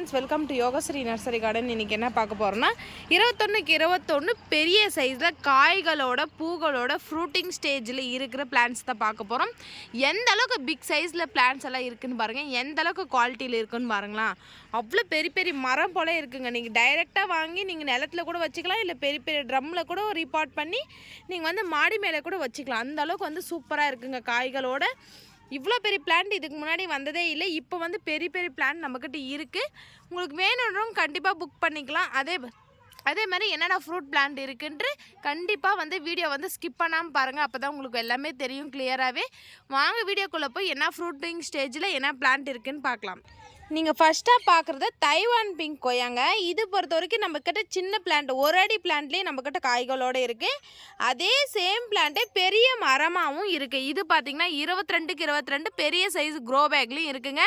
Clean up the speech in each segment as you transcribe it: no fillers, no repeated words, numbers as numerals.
Friends, welcome to Yogashree nursery garden. இன்றைக்கி என்ன பார்க்க போகிறோன்னா 21 பெரிய சைஸில் காய்களோட பூகளோட ஃப்ரூட்டிங் ஸ்டேஜில் இருக்கிற பிளான்ட்ஸ் தான் பார்க்க போகிறோம். எந்த அளவுக்கு பிக் சைஸில் பிளான்ட்ஸ் எல்லாம் இருக்குதுன்னு பாருங்கள், எந்த அளவுக்கு குவாலிட்டியில் இருக்குதுன்னு பாருங்களா. அவ்வளோ பெரிய பெரிய மரம் போல் இருக்குங்க. நீங்கள் டைரெக்டாக வாங்கி நீங்கள் நிலத்தில் கூட வச்சுக்கலாம், இல்லை பெரிய பெரிய ட்ரம்மில் கூட ரீபாட் பண்ணி நீங்கள் வந்து மாடி மேலே கூட வச்சுக்கலாம். அந்த அளவுக்கு வந்து சூப்பராக இருக்குங்க காய்களோட. இவ்வளோ பெரிய பிளான்ட் இதுக்கு முன்னாடி வந்ததே இல்லை. இப்போ வந்து பெரிய பெரிய பிளான்ட் நம்மக்கிட்ட இருக்குது. உங்களுக்கு வேணுன்றவங்க கண்டிப்பாக புக் பண்ணிக்கலாம். அதே மாதிரி என்னென்ன ஃப்ரூட் பிளான்ட் இருக்குன்ட்டு கண்டிப்பாக வந்து வீடியோ வந்து ஸ்கிப் பண்ணாமல் பாருங்கள். அப்போ தான் உங்களுக்கு எல்லாமே தெரியும் கிளியராகவே. வாங்க வீடியோக்குள்ளே போய் என்ன ஃப்ரூட்டிங் ஸ்டேஜில் என்ன பிளான்ட் இருக்குதுன்னு பார்க்கலாம். நீங்கள் ஃபஸ்ட்டாக பார்க்குறது தைவான் பிங்க் கொய்யாங்க. இது பொறுத்த வரைக்கும் நம்மக்கிட்ட சின்ன பிளான்ட், ஒரு அடி பிளான்ட்லேயே நம்மக்கிட்ட காய்களோடு இருக்குது. அதே சேம் பிளான்ட்டே பெரிய மரமாகவும் இருக்குது. இது பார்த்திங்கன்னா 22x22 பெரிய சைஸ் க்ரோ பேக்லேயும் இருக்குங்க.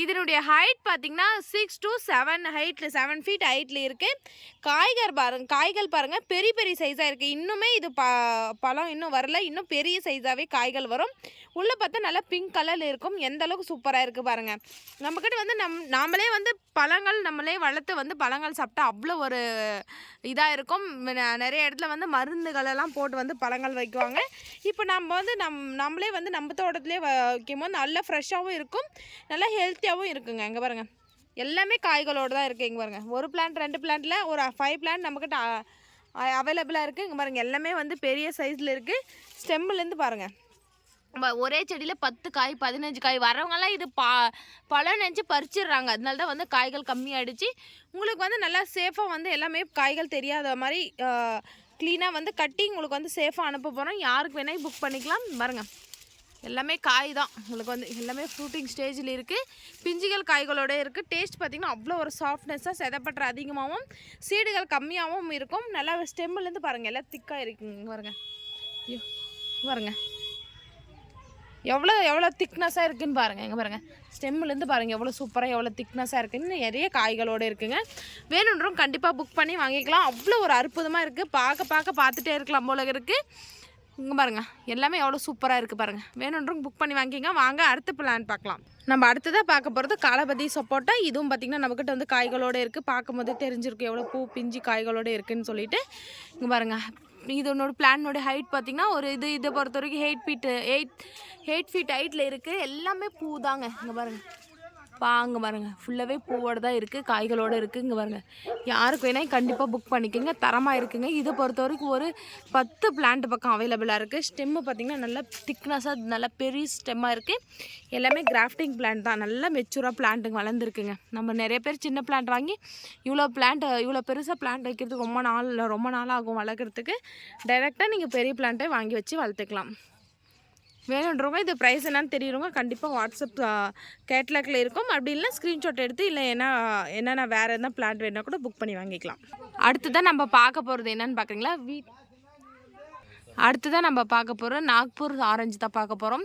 இதனுடைய ஹைட் பார்த்திங்கன்னா 6 to 7 ஹைட்டில் 7 feet ஹைட்டில் இருக்குது. காய்கள் பாருங்கள் பெரிய பெரிய சைஸாக இருக்குது. இன்னுமே இது பழம் இன்னும் வரல, இன்னும் பெரிய சைஸாகவே காய்கள் வரும். உள்ளே பார்த்தா நல்லா பிங்க் கலரில் இருக்கும். எந்த அளவுக்கு சூப்பராக இருக்குது பாருங்கள். நம்மக்கிட்ட வந்து நாமளே வந்து பழங்கள் நம்மளே வளர்த்து வந்து பழங்கள் சாப்பிட்டா அவ்வளோ ஒரு இதாக இருக்கும். நிறைய இடத்துல வந்து மருந்துகளெல்லாம் போட்டு வந்து பழங்கள் வைக்குவாங்க. இப்போ நம்ம வந்து நம்மளே வந்து நம்ம தோட்டத்துலேயே வைக்கும்போது நல்லா ஃப்ரெஷ்ஷாகவும் இருக்கும், நல்லா ஹெல்த்தியாகவும் இருக்குங்க. இங்கே பாருங்கள் எல்லாமே காய்களோடு தான் இருக்குது. இங்கே பாருங்கள் ஒரு பிளான்ட் 2 பிளான்ட்டில் ஒரு 5 பிளான்ட் நம்மக்கிட்ட அவைலபிளாக இருக்குது. இங்கே பாருங்கள் எல்லாமே வந்து பெரிய சைஸில் இருக்குது. ஸ்டெம்முலேருந்து பாருங்கள் ஒரே செடியில் 10 காய் 15 காய் வரவங்கெல்லாம் இது பழம் நினச்சி பறிச்சிடுறாங்க. அதனால தான் வந்து காய்கள் கம்மியாகிடுச்சு. உங்களுக்கு வந்து நல்லா சேஃபாக வந்து எல்லாமே காய்கள் தெரியாத மாதிரி க்ளீனாக வந்து கட்டி உங்களுக்கு வந்து சேஃபாக அனுப்ப போகிறோம். யாருக்கு வேணால் புக் பண்ணிக்கலாம். பாருங்கள் எல்லாமே காய் தான். உங்களுக்கு வந்து எல்லாமே ஃப்ரூட்டிங் ஸ்டேஜில் இருக்குது. பிஞ்சுகள் காய்களோடு இருக்குது. டேஸ்ட் பார்த்திங்கன்னா அவ்வளோ ஒரு சாஃப்ட்னஸாக, செதப்பற்ற அதிகமாகவும் சீடுகள் கம்மியாகவும் இருக்கும். நல்லா ஸ்டெம்முலேருந்து பாருங்கள் எல்லாம் திக்காக இருக்குங்க. பாருங்கள் ஐயோ பாருங்கள் எவ்வளோ திக்னஸாக இருக்குதுன்னு பாருங்கள். எங்கே பாருங்கள் ஸ்டெம்முலேருந்து பாருங்கள் எவ்வளோ சூப்பராக எவ்வளோ திக்னஸாக இருக்குதுன்னு. நிறைய காய்களோடு இருக்குதுங்க. வேணுன்றவங்க கண்டிப்பாக புக் பண்ணி வாங்கிக்கலாம். அவ்வளோ ஒரு அற்புதமாக இருக்குது. பார்த்துட்டே இருக்கலாம் போல இருக்குது. இங்கே பாருங்கள் எல்லாமே எவ்வளோ சூப்பராக இருக்குது பாருங்கள். வேணுன்றவங்க புக் பண்ணி வாங்கிங்க. வாங்க அடுத்த பிளான் பார்க்கலாம். நம்ம அடுத்ததாக பார்க்க போகிறது காலபதி சப்போட்டா. இதுவும் பார்த்திங்கன்னா நம்மக்கிட்ட வந்து காய்களோடு இருக்குது. பார்க்கும்போதே தெரிஞ்சிருக்கும் எவ்வளோ பூ பிஞ்சு காய்களோடு இருக்குதுன்னு சொல்லிட்டு. இங்கே பாருங்கள் இதனோட பிளானோட ஹைட் பார்த்திங்கன்னா ஒரு இதை பொறுத்த வரைக்கும் 8 feet ஹைட்டில் இருக்குது. எல்லாமே பூ தாங்க. இங்கே பாருங்கள் அங்கே பாருங்கள் ஃபுல்லாகவே பூவோடு தான் இருக்குது, காய்களோடு இருக்குது. இங்கே பாருங்கள் யாருக்கு வேணால் கண்டிப்பாக புக் பண்ணிக்கோங்க. தரமாக இருக்குங்க. இதை பொறுத்த வரைக்கும் ஒரு 10 பிளான்ட் பக்கம் அவைலபிளாக இருக்குது. ஸ்டெம்மு பார்த்திங்கன்னா நல்லா திக்னஸாக நல்லா பெரிய ஸ்டெம்மாக இருக்குது. எல்லாமே கிராஃப்டிங் பிளான்ட் தான். நல்லா மெச்சூராக பிளான்ட்டுங்க வளர்ந்துருக்குங்க. நம்ம நிறைய பேர் சின்ன பிளான்ட் வாங்கி இவ்வளோ பெருசாக பிளான்ட் வைக்கிறதுக்கு ரொம்ப நாள் ஆகும் வளர்க்குறதுக்கு. டைரெக்டாக நீங்கள் பெரிய பிளான்ட்டை வாங்கி வச்சு வளர்த்துக்கலாம். வேணுன்றவங்க இது ப்ரைஸ் என்னன்னு தெரியுறவங்க கண்டிப்பாக வாட்ஸ்அப் கேட்லாகில் இருக்கும். அப்படி இல்லை ஸ்க்ரீன்ஷாட் எடுத்து இல்லை என்னென்ன வேறு எதனா பிளான்ட் வேணால் கூட புக் பண்ணி வாங்கிக்கலாம். அடுத்ததான் நம்ம பார்க்க போகிறது என்னென்னு பார்க்குறீங்களா, அடுத்ததான் நம்ம பார்க்க போகிறோம் நாக்பூர் ஆரஞ்சு தான் பார்க்க போகிறோம்.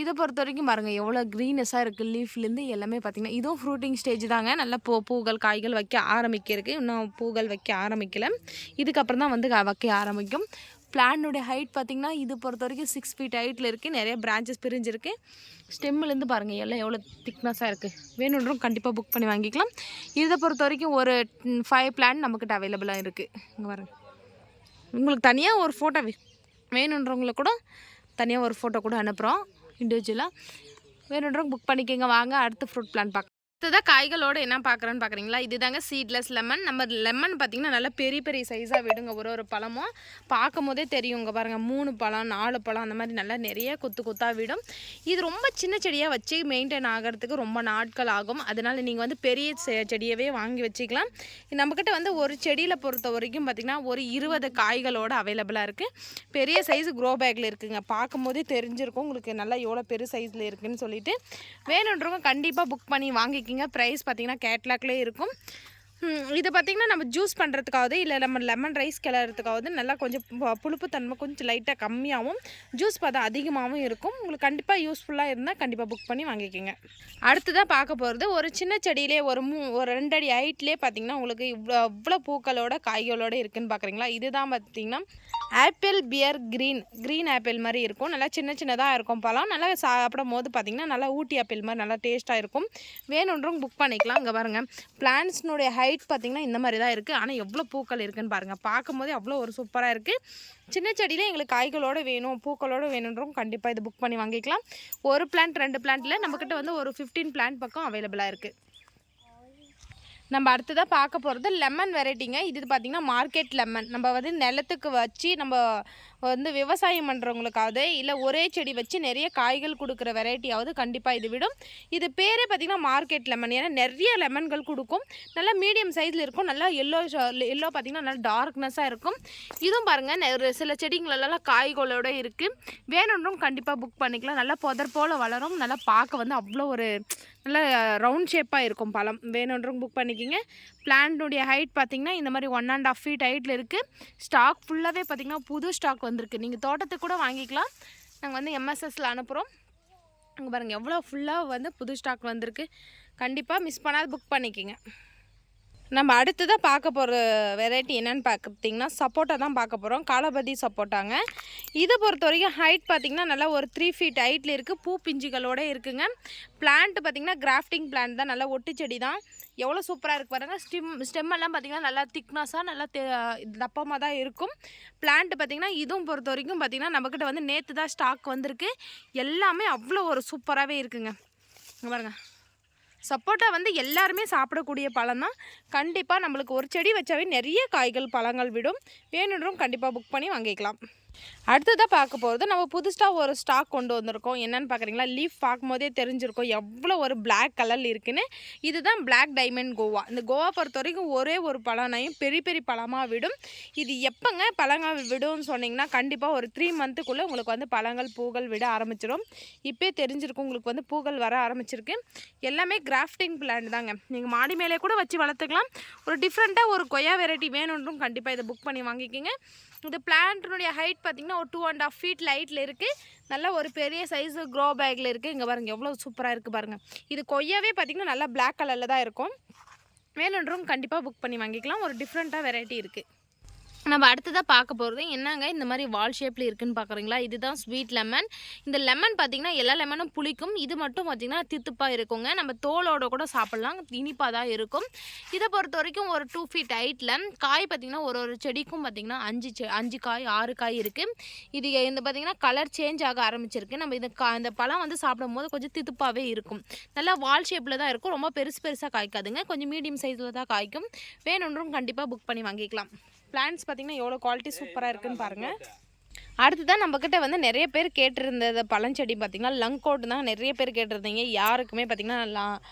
இதை பொறுத்த வரைக்கும் பாருங்கள் எவ்வளோ க்ரீனஸாக இருக்குது. லீஃப்லேருந்து எல்லாமே பார்த்திங்கன்னா இதுவும் ஃப்ரூட்டிங் ஸ்டேஜ் தாங்க. நல்லா பூக்கள் காய்கள் வைக்க ஆரம்பிக்கிறதுக்கு இன்னும் பூக்கள் வைக்க ஆரம்பிக்கலை. இதுக்கப்புறம் தான் வந்து வைக்க ஆரம்பிக்கும். பிளான்னுடைய ஹைட் பார்த்திங்கன்னா இது பொறுத்த வரைக்கும் 6 feet ஹைட்டில் இருக்குது. நிறைய பிரான்ச்சஸ் பிரிஞ்சிருக்கு. ஸ்டெம்முலேருந்து பாருங்கள் எல்லாம் எவ்வளோ திக்னஸாக இருக்குது. வேணுன்றவங்க கண்டிப்பாக புக் பண்ணி வாங்கிக்கலாம். இதை பொறுத்த வரைக்கும் ஒரு 5 பிளான்ட் நம்மக்கிட்ட அவைலபிளாக இருக்குது. இங்கே பாருங்கள் உங்களுக்கு தனியாக ஒரு ஃபோட்டோ வேணுன்றவங்களுக்கு கூட தனியாக ஒரு ஃபோட்டோ கூட அனுப்புகிறோம் இண்டிவிஜுவலாக. வேணுன்றவங்க புக் பண்ணிக்கோங்க. வாங்க அடுத்த ஃப்ரூட் பிளான் பார்க்கலாம். அடுத்ததாக காய்களோடு என்ன பார்க்குறேன்னு பார்க்குறீங்களா, இது தாங்க சீட்லெஸ் லெமன். நம்ம லெமன் பார்த்திங்கன்னா நல்லா பெரிய பெரிய சைஸாக விடுங்க. ஒரு பழமும் பார்க்கும் போதே தெரியும். இங்கே பாருங்கள் 3 பழம் 4 பழம் அந்த மாதிரி நல்லா நிறைய கொத்தாக விடும். இது ரொம்ப சின்ன செடியாக வச்சு மெயின்டைன் ஆகிறதுக்கு ரொம்ப நாட்கள் ஆகும். அதனால் நீங்கள் வந்து பெரிய செடியவே வாங்கி வச்சுக்கலாம். நம்மக்கிட்ட வந்து ஒரு செடியில் பொறுத்த வரைக்கும் பார்த்திங்கன்னா ஒரு 20 காய்களோடு அவைலபிளாக இருக்குது. பெரிய சைஸ் க்ரோ பேக்கில் இருக்குதுங்க. பார்க்கும் போதே தெரிஞ்சிருக்கும் உங்களுக்கு நல்லா எவ்வளோ பெரிய சைஸில் இருக்குதுன்னு சொல்லிட்டு. வேணுன்றவங்க கண்டிப்பாக புக் பண்ணி வாங்கி ப்ரைஸ் பார்த்திங்கன்னா கேட்லாக்லேயே இருக்கும். இது பார்த்திங்கன்னா நம்ம ஜூஸ் பண்ணுறதுக்காவது இல்லை நம்ம லெமன் ரைஸ் கிளறதுக்காவது நல்லா கொஞ்சம் புளிப்புத்தன்மை கொஞ்சம் லைட்டாக கம்மியாகவும் ஜூஸ் பார்த்தா அதிகமாகவும் இருக்கும். உங்களுக்கு கண்டிப்பாக யூஸ்ஃபுல்லாக இருந்தால் கண்டிப்பாக புக் பண்ணி வாங்கிக்கோங்க. அடுத்ததான் பார்க்க போகிறது ஒரு சின்ன செடியிலே ஒரு 2 அடி ஹைட்லேயே பார்த்திங்கன்னா உங்களுக்கு இவ்வளோ பூக்களோட காய்களோடு இருக்குதுன்னு பார்க்குறீங்களா. இதுதான் பார்த்திங்கன்னா ஆப்பிள் பியர் க்ரீன் ஆப்பிள் மாதிரி இருக்கும். நல்லா சின்ன சின்னதாக இருக்கும் பழம். நல்லா சாப்பிடும் போது பார்த்திங்கன்னா நல்லா ஊட்டி ஆப்பிள் மாதிரி நல்லா டேஸ்ட்டாக இருக்கும். வேணுன்றவங்க புக் பண்ணிக்கலாம். இங்கே பாருங்கள், பிளான்ட்ஸ்னுடைய ஹைட் பார்த்திங்கன்னா இந்த மாதிரி தான் இருக்குது. ஆனால் எவ்வளோ பூக்கள் இருக்குதுன்னு பாருங்கள். பார்க்கும்போதே அவ்வளோ ஒரு சூப்பராக இருக்குது. சின்ன செடியில் எங்களுக்கு காய்களோடு வேணும், பூக்களோடு வேணுன்றவங்க கண்டிப்பாக இது புக் பண்ணி வாங்கிக்கலாம். ஒரு பிளான்ட் 2 பிளான்ட்டில் நம்மக்கிட்ட வந்து ஒரு 15 பிளான்ட் பக்கம் அவைலபிளாக இருக்குது. நம்ம அடுத்ததாக பார்க்க போகிறது லெமன் வெரைட்டிங்க. இது பார்த்திங்கன்னா மார்க்கெட் லெமன். நம்ம வந்து நிலத்துக்கு வச்சு நம்ம வந்து விவசாயம் பண்ணுறவங்களுக்காவது இல்லை ஒரே செடி வச்சு நிறைய காய்கள் கொடுக்குற வெரைட்டியாவது கண்டிப்பாக இது விடும். இது பேரே பார்த்திங்கன்னா மார்க்கெட் லெமன். ஏன்னா நிறைய லெமன்கள் கொடுக்கும். நல்லா மீடியம் சைஸில் இருக்கும். நல்லா எல்லோ பார்த்திங்கன்னா நல்லா டார்க்னஸாக இருக்கும். இதுவும் பாருங்கள் சில செடிங்களெல்லாம் காய்களோடு இருக்குது. வேணுன்றவங்க கண்டிப்பாக புக் பண்ணிக்கலாம். நல்லா புதர் போல் வளரும். நல்லா பார்க்க வந்து அவ்வளோ ஒரு நல்லா ரவுண்ட் ஷேப்பாக இருக்கும் பழம். வேணுன்றவங்க புக் பண்ணிக்கிங்க. பிளான்ட்டுடைய ஹைட் பார்த்திங்கன்னா இந்த மாதிரி 1.5 feet ஹைட்டில் இருக்குது. ஸ்டாக் ஃபுல்லாகவே பார்த்திங்கன்னா புது ஸ்டாக் வந்திருக்கு. நீங்கள் தோட்டத்துக்கு கூட வாங்கிக்கலாம். நாங்கள் வந்து எம்எஸ்எஸில் அனுப்புகிறோம். அங்கே பாருங்கள் எவ்வளோ ஃபுல்லாக வந்து புது ஸ்டாக் வந்திருக்கு. கண்டிப்பாக மிஸ் பண்ணாத புக் பண்ணிக்கிங்க. நம்ம அடுத்ததாக பார்க்க போகிற வெரைட்டி என்னென்னு பார்த்திங்கன்னா சப்போட்டா தான் பார்க்க போகிறோம். காலபதி சப்போட்டாங்க. இதை பொறுத்த வரைக்கும் ஹைட் பார்த்திங்கன்னா நல்லா ஒரு 3 feet ஹைட்டில் இருக்குது. பூ பிஞ்சுகளோடு இருக்குங்க. பிளான்ட்டு பார்த்திங்கன்னா கிராஃப்டிங் பிளான்ட் தான். நல்லா ஒட்டு செடி தான். எவ்வளோ சூப்பராக இருக்குது பாருங்கள். ஸ்டெம்மெல்லாம் பார்த்திங்கன்னா நல்லா திக்னஸாக நல்லா தப்பமாக தான் இருக்கும். பிளான்ட்டு பார்த்திங்கன்னா இதுவும் பொறுத்த வரைக்கும் பார்த்திங்கன்னா நம்மக்கிட்ட வந்து நேற்று தான் ஸ்டாக் வந்திருக்கு. எல்லாமே அவ்வளோ ஒரு சூப்பராகவே இருக்குங்க. பாருங்கள், சப்போட்டா வந்து எல்லாருமே சாப்பிடக்கூடிய பழம் தான். கண்டிப்பாக நம்மளுக்கு ஒரு செடி வச்சாவே நிறைய காய்கள் பழங்கள் விடும். வேணுன்றவங்க கண்டிப்பாக புக் பண்ணி வாங்கிக்கலாம். அடுத்ததாக பார்க்க போகிறது நம்ம புதுசாக ஒரு ஸ்டாக் கொண்டு வந்திருக்கோம். என்னென்னு பார்க்குறீங்களா? லீஃப் பார்க்கும்போதே தெரிஞ்சிருக்கும் எவ்வளோ ஒரு பிளாக் கலரில் இருக்குன்னு. இதுதான் பிளாக் டைமண்ட் கோவா. இந்த கோவா பொறுத்த வரைக்கும் ஒரே ஒரு பழனையும் பெரிய பெரிய பழமாக விடும். இது எப்போங்க பழங்கள் விடும்னு சொன்னிங்கன்னா கண்டிப்பாக ஒரு 3 monthக்குள்ளே உங்களுக்கு வந்து பழங்கள் பூக்கள் விட ஆரம்பிச்சிடும். இப்போ தெரிஞ்சிருக்கும் உங்களுக்கு வந்து பூக்கள் வர ஆரம்பிச்சிருக்கு. எல்லாமே கிராஃப்டிங் பிளான்ட் தாங்க. நீங்கள் மாடி மேலே கூட வச்சு வளர்த்துக்கலாம். ஒரு டிஃப்ரெண்ட்டாக ஒரு கொய்யா வெரைட்டி வேணுன்றும் கண்டிப்பாக இதை புக் பண்ணி வாங்கிக்கோங்க. இந்த பிளான்ட்னுடைய ஹைட் பார்த்திங்கன்னா ஒரு 2.5 feet ஹைட்டில் இருக்குது. நல்லா ஒரு பெரிய சைஸு க்ரோ பேக்கில் இருக்குது. இங்கே பாருங்கள் எவ்வளோ சூப்பராக இருக்குது பாருங்கள். இது கொய்யாவே பார்த்திங்கன்னா நல்லா பிளாக் கலரில் தான் இருக்கும். வேணுன்றவங்க கண்டிப்பாக புக் பண்ணி வாங்கிக்கலாம். ஒரு டிஃப்ரெண்ட்டாக வெரைட்டி இருக்குது. நம்ம அடுத்ததாக பார்க்க போகிறது என்னங்க இந்த மாதிரி வால் ஷேப்பில் இருக்குதுன்னு பார்க்குறீங்களா? இதுதான் ஸ்வீட் லெமன். இந்த லெமன் பார்த்திங்கன்னா எல்லா லெமனும் புளிக்கும். இது மட்டும் பார்த்திங்கன்னா தித்துப்பாக இருக்குங்க. நம்ம தோலோட கூட சாப்பிட்லாம். இனிப்பாக தான் இருக்கும். இதை பொறுத்த வரைக்கும் ஒரு 2 feet ஹைட்டில் காய் பார்த்திங்கன்னா ஒரு செடிக்கும் பார்த்திங்கன்னா 5 காய் 6 காய் இருக்குது. இது இந்த பார்த்திங்கன்னா கலர் சேஞ்ச் ஆக ஆரம்பிச்சிருக்கு. நம்ம இந்த பழம் வந்து சாப்பிடும் போது கொஞ்சம் தித்துப்பாகவே இருக்கும். நல்லா வால் ஷேப்பில் தான் இருக்கும். ரொம்ப பெருசாக காய்க்காதுங்க. கொஞ்சம் மீடியம் சைஸில் தான் காய்க்கும். வேணுன்றவங்க கண்டிப்பாக புக் பண்ணி வாங்கிக்கலாம். பிளான்ட்ஸ் பார்த்திங்கன்னா எவ்வளோ குவாலிட்டி சூப்பராக இருக்குதுன்னு பாருங்கள். அடுத்ததான் நம்மக்கிட்ட வந்து நிறைய பேர் கேட்டிருந்தது பழஞ்செடி பார்த்திங்கன்னா லங்கோட் தான் நிறைய பேர் கேட்டிருந்தீங்க. யாருக்குமே பார்த்திங்கன்னா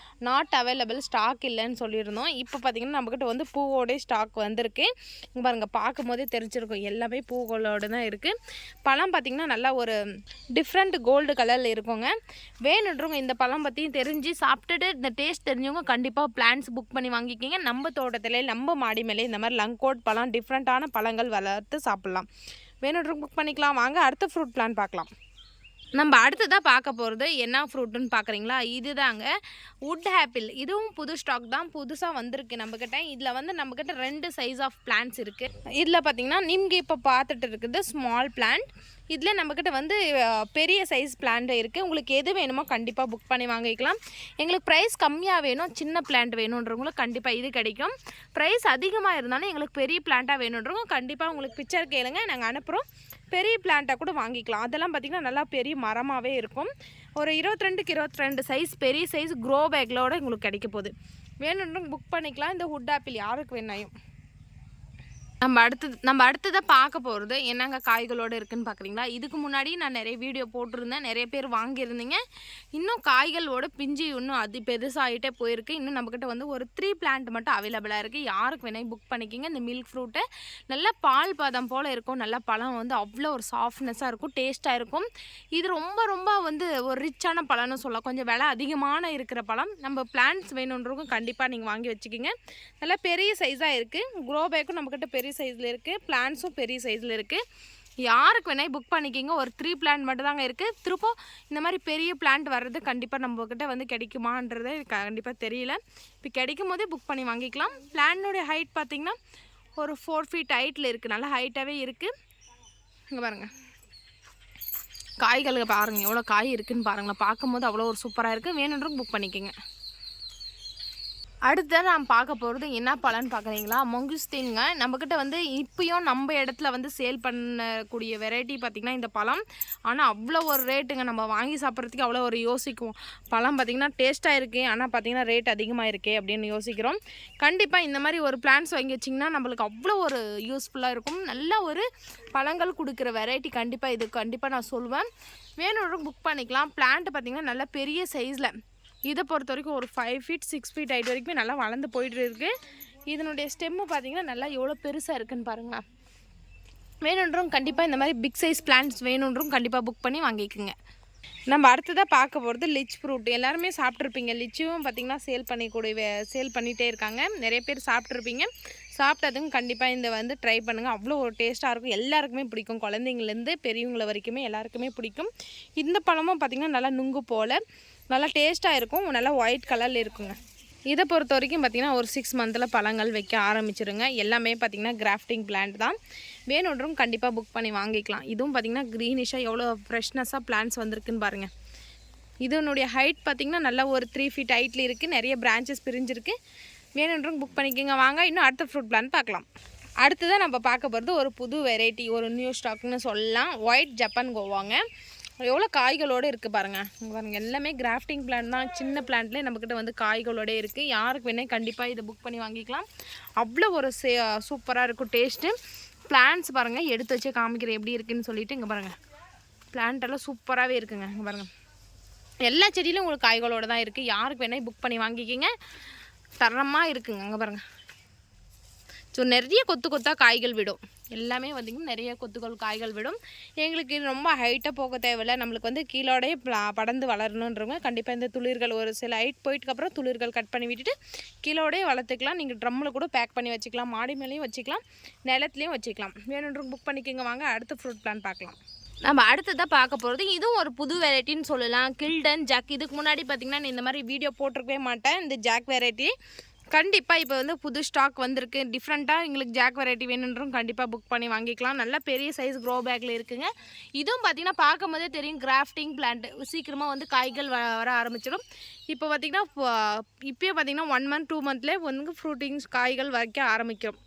நாட் அவைலபிள், ஸ்டாக் இல்லைன்னு சொல்லியிருந்தோம். இப்போ பார்த்திங்கன்னா நம்மக்கிட்ட வந்து பூவோடய ஸ்டாக் வந்திருக்கு. இங்கே பாருங்கள், பார்க்கும் போதே தெரிஞ்சிருக்கும் எல்லாமே பூக்களோடு தான் இருக்குது. பழம் பார்த்திங்கன்னா நல்லா ஒரு டிஃப்ரெண்ட் கோல்டு கலரில் இருக்குங்க. வேணுன்றவங்க இந்த பழம் பற்றியும் தெரிஞ்சு சாப்பிட்டுட்டு இந்த டேஸ்ட் தெரிஞ்சவங்க கண்டிப்பாக பிளான்ஸ் புக் பண்ணி வாங்கிக்கிங்க. நம்ம தோட்டத்திலே நம்ம மாடி மேலே இந்த மாதிரி லங்கோட் பழம் டிஃப்ரெண்ட்டான பழங்கள் வளர்த்து சாப்பிட்லாம். வேணுன்றவங்க புக் பண்ணிக்கலாம். வாங்க அடுத்த ஃப்ரூட் பிளான் பார்க்கலாம். நம்ம அடுத்ததாக பார்க்க போகிறது என்ன ஃப்ரூட்டுன்னு பார்க்குறீங்களா? இது தாங்க வுட் ஆப்பிள். இதுவும் புது ஸ்டாக் தான், புதுசாக வந்திருக்கு நம்மக்கிட்ட. இதில் வந்து நம்மக்கிட்ட 2 சைஸ் ஆஃப் பிளான்ட்ஸ் இருக்குது. இதில் பார்த்திங்கன்னா நீங்கள் இப்போ பார்த்துட்டு இருக்குது ஸ்மால் பிளான்ட். இதில் நம்மக்கிட்ட வந்து பெரிய சைஸ் பிளான்ட் இருக்குது. உங்களுக்கு எது வேணுமோ கண்டிப்பாக புக் பண்ணி வாங்கிக்கலாம். எங்களுக்கு ப்ரைஸ் கம்மியாக வேணும், சின்ன பிளான்ட் வேணுன்றவங்களுக்கு கண்டிப்பாக இது கிடைக்கும். ப்ரைஸ் அதிகமாக இருந்தாலும் எங்களுக்கு பெரிய பிளான்ட்டாக வேணுன்றவங்க கண்டிப்பாக உங்களுக்கு பிக்சர் கேளுங்க, நாங்கள் அனுப்புகிறோம். பெரிய பிளான்ட்டாக கூட வாங்கிக்கலாம். அதெல்லாம் பார்த்திங்கன்னா நல்லா பெரிய மரமாகவே இருக்கும். ஒரு 22க்கு 22 சைஸ் பெரிய சைஸ் க்ரோ பேக்லோடு உங்களுக்கு கிடைக்க போகுது. வேணுன்றவங்க புக் பண்ணிக்கலாம். இந்த வுட் ஆப்பிள் யாருக்கு வேணாயும். நம்ம அடுத்ததாக பார்க்க போகிறது என்னங்க காய்களோடு இருக்குதுன்னு பார்க்குறீங்களா? இதுக்கு முன்னாடி நான் நிறைய வீடியோ போட்டிருந்தேன், நிறைய பேர் வாங்கியிருந்தீங்க. இன்னும் காய்களோட பிஞ்சு இன்னும் பெருசாகிட்டே போயிருக்கு. இன்னும் நம்மக்கிட்ட வந்து ஒரு 3 பிளான்ட் மட்டும் அவைலபிளாக இருக்குது. யாருக்கு வேணாலும் புக் பண்ணிக்கிங்க. இந்த மில்க் ஃப்ரூட்டு நல்லா பால் பாதம் போல் இருக்கும். நல்லா பழம் வந்து அவ்வளோ ஒரு சாஃப்ட்னஸாக இருக்கும், டேஸ்ட்டாக இருக்கும். இது ரொம்ப வந்து ஒரு ரிச்சான பழம்னு சொல்லலாம். கொஞ்சம் விலை அதிகமான இருக்கிற பழம். நம்ம பிளான்ட்ஸ் வேணுன்றவங்க கண்டிப்பாக நீங்கள் வாங்கி வச்சுக்கிங்க. நல்லா பெரிய சைஸாக இருக்குது. க்ரோ பேக்கும் நம்மக்கிட்ட பெரிய சைஸில் இருக்குது. பிளான்ட்ஸும் பெரிய சைஸில் இருக்குது. யாருக்கு வேணால் புக் பண்ணிக்கிங்க. ஒரு 3 பிளான்ட் மட்டும் தாங்க இருக்குது. திருப்ப இந்த மாதிரி பெரிய பிளான்ட் வர்றது கண்டிப்பாக நம்மக்கிட்ட வந்து கிடைக்குமான்றது கண்டிப்பாக தெரியல. இப்போ கிடைக்கும் போதே புக் பண்ணி வாங்கிக்கலாம். பிளான்னுடைய ஹைட் பார்த்திங்கன்னா ஒரு 4 feet ஹைட்டில் இருக்குது. நல்லா ஹைட்டாகவே இருக்குது. இங்கே பாருங்கள், காய்களுக்கு பாருங்கள் எவ்வளோ காய் இருக்குதுன்னு பாருங்களேன். பார்க்கும்போது அவ்வளோ ஒரு சூப்பராக இருக்குது. வேணுன்றவங்க புக் பண்ணிக்கோங்க. அடுத்த நான் பார்க்க போகிறது என்ன பழம்னு பார்க்குறீங்களா? மங்குஸ்தீனுங்க. நம்மக்கிட்ட வந்து இப்போயும் நம்ம இடத்துல வந்து சேல் பண்ணக்கூடிய வெரைட்டி பார்த்திங்கன்னா இந்த பழம். ஆனால் அவ்வளோ ஒரு ரேட்டுங்க. நம்ம வாங்கி சாப்பிட்றதுக்கு அவ்வளோ ஒரு யோசிக்குவோம். பழம் பார்த்திங்கன்னா டேஸ்ட்டாக இருக்குது, ஆனால் பார்த்திங்கன்னா ரேட் அதிகமாக இருக்கே அப்படின்னு யோசிக்கிறோம். கண்டிப்பாக இந்த மாதிரி ஒரு பிளான்ஸ் வாங்கி வச்சிங்கன்னா நம்மளுக்கு அவ்வளோ ஒரு யூஸ்ஃபுல்லாக இருக்கும். நல்ல ஒரு பழங்கள் கொடுக்குற வெரைட்டி கண்டிப்பாக இது கண்டிப்பாக நான் சொல்லுவேன். வேணும்னு புக் பண்ணிக்கலாம். பிளான்ட்டு பார்த்திங்கன்னா நல்ல பெரிய சைஸில், இதை பொறுத்த வரைக்கும் ஒரு 5 feet 6 feet ஹைட் வரைக்குமே நல்லா வளர்ந்து போயிட்டு இருக்குது. இதனுடைய ஸ்டெம்மு பார்த்திங்கன்னா நல்லா எவ்வளோ பெருசாக இருக்குதுன்னு பாருங்கள். வேணுன்றவங்க கண்டிப்பாக இந்த மாதிரி பிக் சைஸ் பிளான்ட்ஸ் வேணுன்றவங்க கண்டிப்பாக புக் பண்ணி வாங்கிக்கோங்க. நம்ம அடுத்ததாக பார்க்க போகிறது லிச் ஃப்ரூட். எல்லாருமே சாப்பிட்ருப்பீங்க. லிச்சும் பார்த்திங்கன்னா சேல் பண்ணிகிட்டே இருக்காங்க. நிறைய பேர் சாப்பிட்ருப்பீங்க. சாப்பிட்டதுங்க கண்டிப்பாக இந்த வந்து ட்ரை பண்ணுங்கள். அவ்வளோ ஒரு டேஸ்ட்டாக இருக்கும். எல்லாருக்குமே பிடிக்கும். குழந்தைங்கலேருந்து பெரியவங்கள வரைக்குமே எல்லாருக்குமே பிடிக்கும். இந்த பழமும் பார்த்திங்கன்னா நல்லா நுங்கு போல் நல்லா டேஸ்ட்டாக இருக்கும். நல்லா ஒயிட் கலரில் இருக்குங்க. இதை பொறுத்த வரைக்கும் பார்த்திங்கன்னா ஒரு 6 months பழங்கள் வைக்க ஆரம்பிச்சிருங்க. எல்லாமே பார்த்திங்கன்னா கிராஃப்டிங் பிளான்ட் தான். வேணுன்றவங்க கண்டிப்பாக புக் பண்ணி வாங்கிக்கலாம். இதுவும் பார்த்திங்கன்னா க்ரீனிஷாக எவ்வளோ ஃப்ரெஷ்னஸாக பிளான்ட்ஸ் வந்திருக்குன்னு பாருங்கள். இதனுடைய ஹைட் பார்த்திங்கன்னா நல்லா ஒரு 3 feet ஹைட்டில் இருக்குது. நிறைய பிரான்ச்சஸ் பிரிஞ்சிருக்கு. வேணுன்றவங்க புக் பண்ணிக்கோங்க. வாங்க இன்னும் அடுத்த ஃப்ரூட் பிளான்ட் பார்க்கலாம். அடுத்ததான் நம்ம பார்க்க போகிறது ஒரு புது வெரைட்டி, ஒரு நியூ ஸ்டாக்னு சொல்லலாம். ஒயிட் ஜப்பான் கோவாங்க. எவ்வளோ காய்களோடு இருக்குது பாருங்கள். பாருங்கள் எல்லாமே கிராஃப்டிங் பிளான்ட் தான். சின்ன பிளான்ட்லேயே நம்மக்கிட்ட வந்து காய்களோடு இருக்குது. யாருக்கு வேணால் கண்டிப்பாக இதை புக் பண்ணி வாங்கிக்கலாம். அவ்வளோ ஒரு சூப்பராக இருக்கும் டேஸ்ட்டு. பிளான்ட்ஸ் பாருங்கள், எடுத்து வச்சே காமிக்கிறேன் எப்படி இருக்குதுன்னு சொல்லிவிட்டு. இங்கே பாருங்கள், பிளான்ட்டெல்லாம் சூப்பராகவே இருக்குங்க. இங்கே பாருங்கள், எல்லா செடியிலும் உங்களுக்கு காய்களோடு தான் இருக்குது. யாருக்கு வேணால் புக் பண்ணி வாங்கிக்கிங்க. தரமாக இருக்குங்க. அங்கே பாருங்கள், ஸோ நிறைய கொத்தாக காய்கள் விடும். எல்லாமே பார்த்திங்கன்னா நிறைய காய்கள் விடும். எங்களுக்கு ரொம்ப ஹைட்டாக போக தேவையில்லை. நம்மளுக்கு வந்து கீழோடே படர்ந்து வளரணுன்றவங்க கண்டிப்பாக இந்த துளிர்கள் ஒரு சில ஹைட் போயிட்டுக்கப்புறம் துளிர்கள் கட் பண்ணி விட்டுட்டு கீழோடே வளர்த்துக்கலாம். நீங்கள் ட்ரம்மில் கூட பேக் பண்ணி வச்சுக்கலாம். மாடி மேலேயும் வச்சுக்கலாம், நிலத்துலேயும் வச்சுக்கலாம். வேணுன்றவங்க புக் பண்ணிக்கோங்க. வாங்க அடுத்த ஃப்ரூட் பிளான் பார்க்கலாம். நம்ம அடுத்ததாக பார்க்க போகிறது இதுவும் ஒரு புது வெரைட்டின்னு சொல்லலாம். கில்டன் ஜாக். இதுக்கு முன்னாடி பார்த்திங்கன்னா நான் இந்த மாதிரி வீடியோ போட்டிருக்கவே மாட்டேன். இந்த ஜாக் வெரைட்டி கண்டிப்பாக இப்போ வந்து புது ஸ்டாக் வந்திருக்கு. டிஃப்ரெண்ட்டாக எங்களுக்கு ஜாக் வெரைட்டி வேணுன்றவும் கண்டிப்பாக புக் பண்ணி வாங்கிக்கலாம். நல்ல பெரிய சைஸ் க்ரோ பேக்கில் இருக்குங்க. இதுவும் பார்த்திங்கன்னா பார்க்கும் போதே தெரியும் கிராஃப்டிங் பிளான்ட். சீக்கிரமாக வந்து காய்கள் வர ஆரம்பிச்சிடும். இப்போ பார்த்திங்கன்னா இப்போயே பார்த்திங்கன்னா 1 month 2 monthலேயே வந்து ஃப்ரூட்டிங்ஸ் காய்கள் வைக்க ஆரம்பிக்கும்.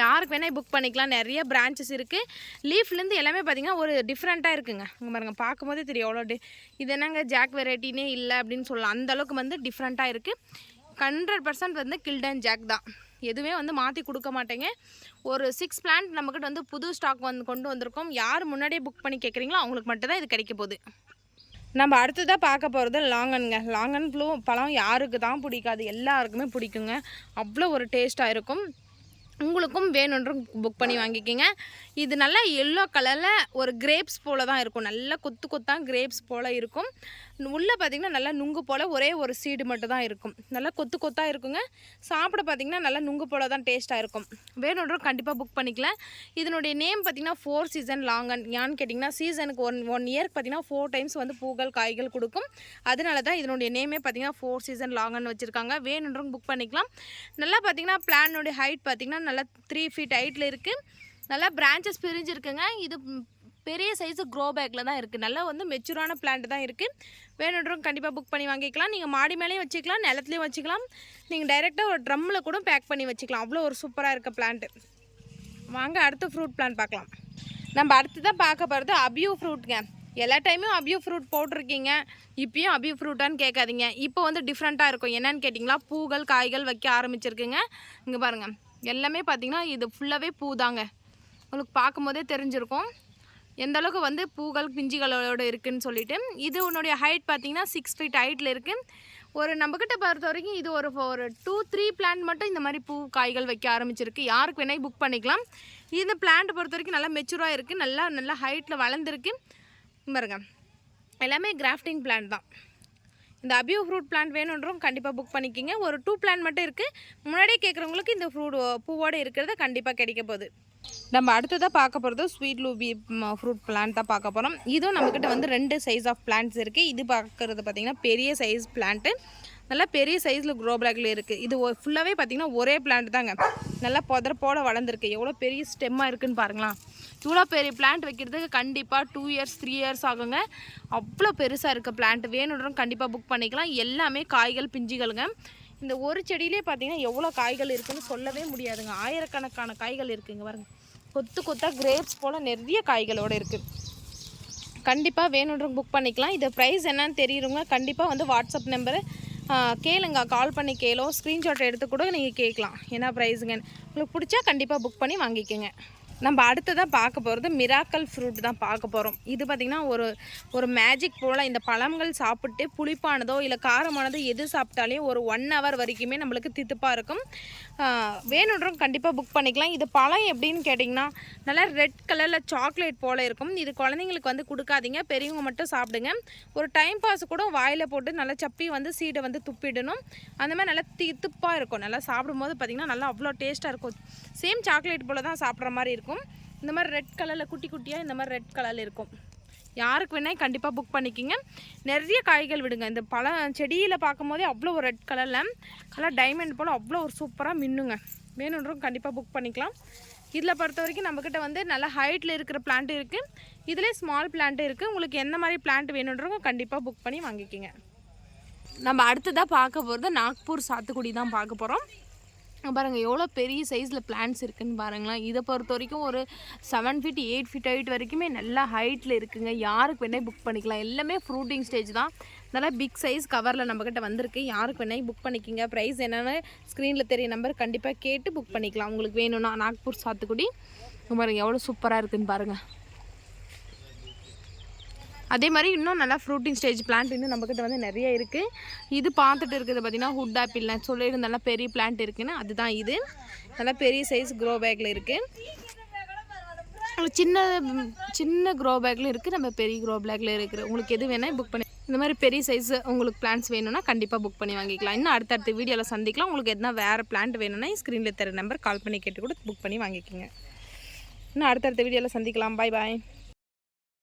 யாருக்கு வேணால் புக் பண்ணிக்கலாம். நிறைய பிரான்ச்சஸ் இருக்குது. லீஃப்லேருந்து எல்லாமே பார்த்திங்கன்னா ஒரு டிஃப்ரெண்ட்டாக இருக்குங்க. இங்கே பாருங்கள், பார்க்கும்போதே தெரியும் எவ்வளோ இது என்னங்க ஜாக் வெரைட்டினே இல்லை அப்படின்னு சொல்லலாம். அந்தளவுக்கு வந்து டிஃப்ரெண்ட்டாக இருக்குது. 100% வந்து கில்டன் ஜாக் தான். எதுவுமே வந்து மாற்றி கொடுக்க மாட்டேங்க. ஒரு 6 பிளான்ட் நம்மக்கிட்ட வந்து புது ஸ்டாக் கொண்டு வந்திருக்கோம். யார் முன்னாடியே புக் பண்ணி கேட்குறீங்களோ அவங்களுக்கு மட்டும் தான் இது கிடைக்க போகுது. நம்ம அடுத்ததாக பார்க்க போகிறது லாங்கனுங்க. லாங்கன் ப்ளூ பழம் யாருக்கு தான் பிடிக்காது, எல்லாருக்குமே பிடிக்குங்க. அவ்வளோ ஒரு டேஸ்ட்டாக இருக்கும். உங்களுக்கும் வேணுன்றும் புக் பண்ணி வாங்கிக்கிங்க. இது நல்லா எல்லோ கலரில் ஒரு கிரேப்ஸ் போல் தான் இருக்கும். நல்லா கொத்தாக கிரேப்ஸ் போல் இருக்கும். உள்ளே பார்த்திங்கன்னா நல்லா நுங்கு போல் ஒரே ஒரு சீடு மட்டும் தான் இருக்கும். நல்லா கொத்தாக இருக்குங்க. சாப்பிட பார்த்திங்கன்னா நல்லா நுங்கு போல் தான் டேஸ்ட்டாக இருக்கும். வேணுன்றோம் கண்டிப்பாக புக் பண்ணிக்கலாம். இதனுடைய நேம் பார்த்திங்கன்னா 4 season லாங்கன். ஏன்னு கேட்டிங்கன்னா சீசனுக்கு ஒன் இயருக்கு பார்த்திங்கன்னா 4 times வந்து பூக்கள் காய்கள் கொடுக்கும். அதனால தான் இதனுடைய நேமே பார்த்திங்கன்னா 4 season லாங்கன் வச்சுருக்காங்க. வேணுன்றவங்க புக் பண்ணிக்கலாம். நல்லா பார்த்திங்கன்னா பிளானுடைய ஹைட் பார்த்திங்கன்னா நல்லா 3 feet ஹைட்டில் இருக்குது. நல்லா பிரான்ச்சஸ் பிரிஞ்சிருக்குங்க. இது பெரிய சைஸு க்ரோ பேக்கில் தான் இருக்குது. நல்லா வந்து மெச்சூரான பிளான்ட் தான் இருக்குது. வேணுன்றவங்க கண்டிப்பாக புக் பண்ணி வாங்கிக்கலாம். நீங்கள் மாடி மேலேயும் வச்சுக்கலாம், நிலத்துலேயும் வச்சுக்கலாம். நீங்கள் டைரெக்டாக ஒரு ட்ரம்மில் கூட பேக் பண்ணி வச்சுக்கலாம். அவ்வளோ ஒரு சூப்பராக இருக்க பிளான்ட்டு. வாங்க அடுத்த ஃப்ரூட் பிளான்ட் பார்க்கலாம். நம்ம அடுத்து தான் பார்க்க போகிறது அபியூ ஃப்ரூட்டுங்க. எல்லா டைமும் அபியூ ஃப்ரூட் போட்டிருக்கீங்க, இப்போயும் அபியூ ஃப்ரூட்டான்னு கேட்காதீங்க. இப்போ வந்து டிஃப்ரெண்ட்டாக இருக்கும். என்னென்னு கேட்டிங்களா, பூக்கள் காய்கள் வைக்க ஆரம்பிச்சிருக்குங்க. இங்கே பாருங்கள், எல்லாமே பார்த்திங்கன்னா இது ஃபுல்லாகவே பூ தாங்க. உங்களுக்கு பார்க்கும் போதே தெரிஞ்சிருக்கும் எந்த அளவுக்கு வந்து பூக்கள் பிஞ்சுகளோடு இருக்குதுன்னு சொல்லிட்டு. இது உன்னுடைய ஹைட் பார்த்திங்கன்னா 6 feet ஹைட்டில் இருக்குது. ஒரு நம்மக்கிட்ட பொறுத்த வரைக்கும் இது ஒரு 2-3 பிளான்ட் மட்டும் இந்த மாதிரி பூ காய்கள் வைக்க ஆரம்பிச்சிருக்கு. யாருக்கு வேணால் புக் பண்ணிக்கலாம். இந்த பிளான்ட் பொறுத்த வரைக்கும் நல்லா மெச்சூராக இருக்குது. நல்லா ஹைட்டில் வளர்ந்துருக்கு பாருங்க. எல்லாமே கிராஃப்டிங் பிளான்ட் தான். இந்த அபியூ ஃப்ரூட் பிளான்ட் வேணுன்றவங்க கண்டிப்பாக புக் பண்ணிக்கிங்க. ஒரு 2 பிளான்ட் மட்டும் இருக்குது. முன்னாடியே கேட்குறவங்களுக்கு இந்த பூவோடு இருக்கிறத கண்டிப்பாக கிடைக்க போகுது. நம்ம அடுத்ததாக பார்க்க போகிறது ஸ்வீட் லூபி ஃப்ரூட் பிளான்ட் தான் பார்க்க போகிறோம். இதுவும் நம்மக்கிட்ட வந்து 2 சைஸ் ஆஃப் பிளான்ட்ஸ் இருக்குது. இது பார்க்குறது பார்த்திங்கன்னா பெரிய சைஸ் பிளான்ட்டு. நல்லா பெரிய சைஸில் க்ரோ பேக்கில் இருக்குது. இது ஃபுல்லாகவே பார்த்திங்கன்னா ஒரே பிளான்ட் தாங்க. நல்லா போட வளர்ந்துருக்கு. எவ்வளோ பெரிய ஸ்டெம்மாக இருக்குதுன்னு பாருங்களா. இவ்வளோ பெரிய பிளான்ட் வைக்கிறதுக்கு கண்டிப்பாக 2 இயர்ஸ் 3 இயர்ஸ் ஆகுங்க. அவ்வளோ பெருசாக இருக்க பிளான்ட் வேணுன்றவங்க கண்டிப்பாக புக் பண்ணிக்கலாம். எல்லாமே காய்கள் பிஞ்சுகளுங்க. இந்த ஒரு செடியிலே பார்த்தீங்கன்னா எவ்வளோ காய்கள் இருக்குதுன்னு சொல்லவே முடியாதுங்க. ஆயிரக்கணக்கான காய்கள் இருக்குங்க பாருங்க. கொத்து கொத்தாக கிரேப்ஸ் போல் நிறைய காய்களோடு இருக்குது. கண்டிப்பாக வேணுன்றவங்க புக் பண்ணிக்கலாம். இது ப்ரைஸ் என்னன்னு தெரியுங்க. கண்டிப்பாக வந்து வாட்ஸ்அப் நம்பரு கேளுங்க, கால் பண்ணி கேளோ, ஸ்க்ரீன்ஷாட் எடுத்து கூட நீங்கள் கேட்கலாம் என்ன ப்ரைஸுங்க. உங்களுக்கு பிடிச்சா கண்டிப்பாக புக் பண்ணி வாங்கிக்கோங்க. நம்ம அடுத்ததாக பார்க்க போகிறது மிராக்கல் ஃப்ரூட் தான் பார்க்க போகிறோம். இது பார்த்திங்கன்னா ஒரு மேஜிக் போல் இந்த பழங்கள் சாப்பிட்டு புளிப்பானதோ இல்லை காரமானதோ எது சாப்பிட்டாலையும் ஒரு 1 hour வரைக்குமே நம்மளுக்கு தித்துப்பாக இருக்கும். வேணுன்றவங்க கண்டிப்பாக புக் பண்ணிக்கலாம். இது பழம் எப்படின்னு கேட்டிங்கன்னா நல்லா ரெட் கலரில் சாக்லேட் போல் இருக்கும். இது குழந்தைங்களுக்கு வந்து கொடுக்காதீங்க, பெரியவங்க மட்டும் சாப்பிடுங்க. ஒரு டைம் பாஸ் கூட வாயில் போட்டு நல்லா சப்பி வந்து சீடை வந்து துப்பிடணும். அந்த மாதிரி நல்லா தித்துப்பாக இருக்கும். நல்லா சாப்பிடும்போது பார்த்திங்கன்னா நல்லா அவ்வளோ டேஸ்ட்டாக இருக்கும். சேம் சாக்லேட் போல் தான் சாப்பிட்ற மாதிரி இருக்கும். இந்த மாதிரி ரெட் கலரில் குட்டி குட்டியாக இந்த மாதிரி ரெட் கலரில் இருக்கும். யாருக்கு வேணால் கண்டிப்பாக புக் பண்ணிக்கிங்க. நிறைய காய்கள் விடுங்க. இந்த பழ செடியில் பார்க்கும்போதே அவ்வளோ ஒரு ரெட் கலரில் கலர் டைமண்ட் போல் அவ்வளோ ஒரு சூப்பராக மின்னுங்க. வேணுன்றவங்க கண்டிப்பாக புக் பண்ணிக்கலாம். இதில் பொறுத்த வரைக்கும் நம்மக்கிட்ட வந்து நல்லா ஹைட்டில் இருக்கிற பிளான்ட் இருக்குது, இதிலே ஸ்மால் பிளான்ட்டு இருக்குது. உங்களுக்கு எந்த மாதிரி பிளான்ட் வேணுன்றவங்க கண்டிப்பாக புக் பண்ணி வாங்கிக்கிங்க. நம்ம அடுத்ததாக பார்க்க போகிறது நாக்பூர் சாத்துக்குடி தான் பார்க்க போகிறோம். பாருங்கள் எவ்வளோ பெரிய சைஸில் பிளான்ட்ஸ் இருக்குதுன்னு பாருங்களேன். இதை பொறுத்த வரைக்கும் ஒரு 7 feet 8 feet ஹைட் வரைக்குமே நல்லா ஹைட்டில் இருக்குதுங்க. யாருக்கு வேணால் புக் பண்ணிக்கலாம். எல்லாமே ஃப்ரூட்டிங் ஸ்டேஜ் தான். நல்லா பிக் சைஸ் கவரில் நம்மக்கிட்ட வந்திருக்கு. யாருக்கு வேணால் புக் பண்ணிக்கிங்க. ப்ரைஸ் என்னென்னு ஸ்க்ரீனில் தெரிய நம்பர் கண்டிப்பாக கேட்டு புக் பண்ணிக்கலாம். உங்களுக்கு வேணும்னா நாக்பூர் சாத்துக்குடி பாருங்கள் எவ்வளோ சூப்பராக இருக்குதுன்னு பாருங்கள். அதே மாதிரி இன்னும் நல்லா ஃப்ரூட்டிங் ஸ்டேஜ் பிளான்ட் இன்னும் நம்மக்கிட்ட வந்து நிறைய இருக்குது. இது பார்த்துட்டு இருக்குது பார்த்திங்கன்னா ஹுட் ஆப்பிள். நான் சொல்லியிருந்த நல்லா பெரிய பிளான்ட் இருக்குதுன்னு அதுதான் இது. நல்லா பெரிய சைஸ் க்ரோ பேக்கில் இருக்குது. சின்ன க்ரோ பேக்கில் இருக்குது, நம்ம பெரிய க்ரோ பேக்கில் இருக்குது. உங்களுக்கு எது வேணால் புக் பண்ணி இந்த மாதிரி பெரிய சைஸ் உங்களுக்கு பிளான்ட்ஸ் வேணும்னா கண்டிப்பாக புக் பண்ணி வாங்கிக்கலாம். இன்னும் அடுத்தடுத்த வீடியோவில் சந்திக்கலாம். உங்களுக்கு எதுனா வேறு பிளான்ட் வேணும்னா ஸ்க்ரீனில் தர நம்பர் கால் பண்ணி கேட்டு கூட புக் பண்ணி வாங்கிக்கோங்க. இன்னும் அடுத்தடுத்த வீடியோவில் சந்திக்கலாம். பாய் பாய்.